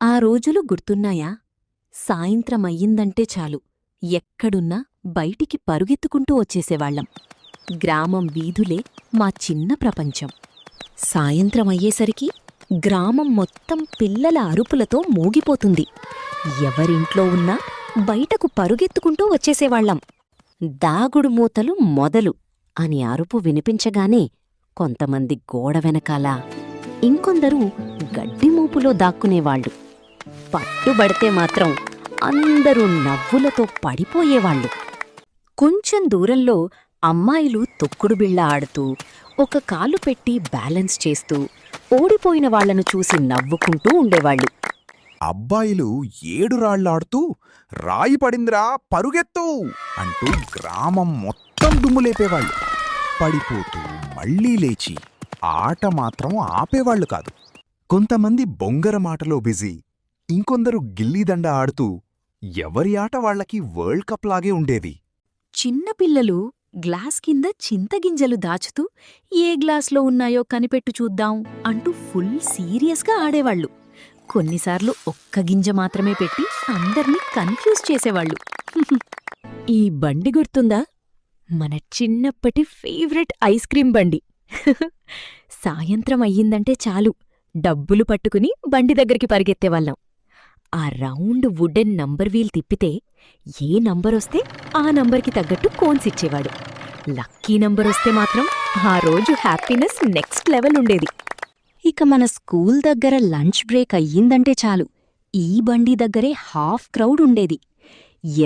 ఆ రోజులు గుర్తున్నాయా? సాయంత్రమయ్యిందంటే చాలు ఎక్కడున్నా బయటికి పరుగెత్తుకుంటూ వచ్చేసేవాళ్లం. గ్రామం వీధులే మా చిన్న ప్రపంచం. సాయంత్రమయ్యేసరికి గ్రామం మొత్తం పిల్లల అరుపులతో మోగిపోతుంది. ఎవరింట్లో ఉన్నా బయటకు పరుగెత్తుకుంటూ వచ్చేసేవాళ్లం. దాగుడు మూతలు మొదలు అని అరుపు వినిపించగానే కొంతమంది గోడ వెనకాల, ఇంకొందరు గడ్డిమూపులో దాక్కునేవాళ్లు. పట్టుబడితే మాత్రం అందరూ నవ్వులతో పడిపోయేవాళ్లు. కొంచెం దూరంలో అమ్మాయిలు తొక్కుడుబిళ్ళ ఆడుతూ, ఒక కాలు పెట్టి బ్యాలెన్స్ చేస్తూ, ఓడిపోయిన వాళ్లను చూసి నవ్వుకుంటూ ఉండేవాళ్లు. అబ్బాయిలు 7 రాళ్లాడుతూ రాయి పడిందిరా పరుగెత్తు అంటూ గ్రామం మొత్తం దుమ్ములేపేవాళ్లు. పడిపోతూ మళ్లీ లేచి ఆట మాత్రం ఆపేవాళ్లు కాదు. కొంతమంది బొంగరమాటలో బిజీ, ఇంకొందరు గిల్లీదండ ఆడుతూ ఎవరి ఆట వాళ్లకి వరల్డ్ కప్ లాగే ఉండేది. చిన్నపిల్లలు గ్లాస్ కింద చింతగింజలు దాచుతూ ఏ గ్లాస్లో ఉన్నాయో కనిపెట్టు చూద్దాం అంటూ ఫుల్ సీరియస్గా ఆడేవాళ్లు. కొన్నిసార్లు ఒక్క గింజ మాత్రమే పెట్టి అందర్నీ కన్ఫ్యూజ్ చేసేవాళ్లు. ఈ బండి గుర్తుందా? మన చిన్నప్పటి ఫేవరెట్ ఐస్ క్రీం బండి. సాయంత్రం అయ్యిందంటే చాలు డబ్బులు పట్టుకుని బండి దగ్గరికి పరిగెత్తేవాళ్ళం. ఆ రౌండ్ వుడెన్ నంబర్ వీల్ తిప్పితే ఏ నంబరొస్తే ఆ నంబర్కి తగ్గట్టు కోన్స్ ఇచ్చేవాడు. లక్కీ నంబరొస్తే మాత్రం ఆ రోజు హ్యాపీనెస్ నెక్స్ట్ లెవెల్ ఉండేది. ఇక మన స్కూల్ దగ్గర లంచ్ బ్రేక్ అయ్యిందంటే చాలు ఈ బండి దగ్గరే హాఫ్ క్రౌడ్ ఉండేది.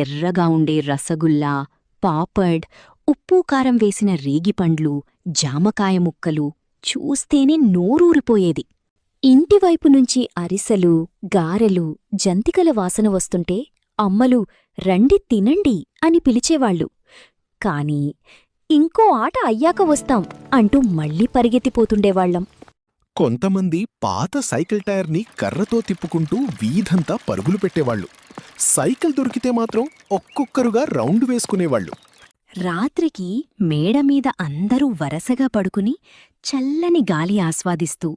ఎర్రగా ఉండే రసగుల్లా, పాపడ్, ఉప్పు కారం వేసిన రేగిపండ్లు, జామకాయ ముక్కలు చూస్తేనే నోరూరిపోయేది. ఇంటివైపు నుంచి అరిసెలు, గారెలు, జంతికల వాసన వస్తుంటే అమ్మలు రండి తినండి అని పిలిచేవాళ్లు. కాని ఇంకో ఆట అయ్యాక వస్తాం అంటూ మళ్ళీ పరిగెత్తిపోతుండేవాళ్లం. కొంతమంది పాత సైకిల్ టైర్ని కర్రతో తిప్పుకుంటూ వీధంతా పరుగులు పెట్టేవాళ్లు. సైకిల్ దొరికితే మాత్రం ఒక్కొక్కరుగా రౌండ్ వేసుకునేవాళ్లు. రాత్రికి మేడమీద అందరూ వరసగా పడుకుని చల్లని గాలి ఆస్వాదిస్తూ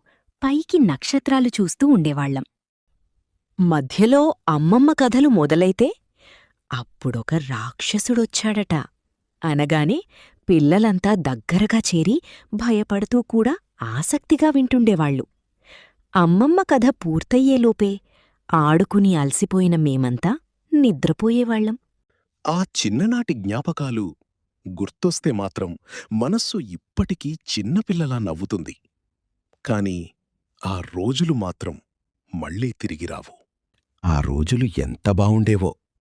పైకి నక్షత్రాలు చూస్తూ ఉండేవాళ్లం. మధ్యలో అమ్మమ్మ కథలు మొదలైతే అప్పుడొక రాక్షసుడొచ్చాడట అనగానే పిల్లలంతా దగ్గరగా చేరి భయపడుతూ కూడా ఆసక్తిగా వింటుండేవాళ్లు. అమ్మమ్మ కథ పూర్తయ్యేలోపే ఆడుకుని అలసిపోయిన మేమంతా నిద్రపోయేవాళ్లం. ఆ చిన్ననాటి జ్ఞాపకాలు గుర్తొస్తే మాత్రం మనస్సు ఇప్పటికీ చిన్నపిల్లలా నవ్వుతుంది. కాని ఆ రోజులు మాత్రం మళ్ళీ తిరిగిరావు. ఆ రోజులు ఎంత బావుండేవో.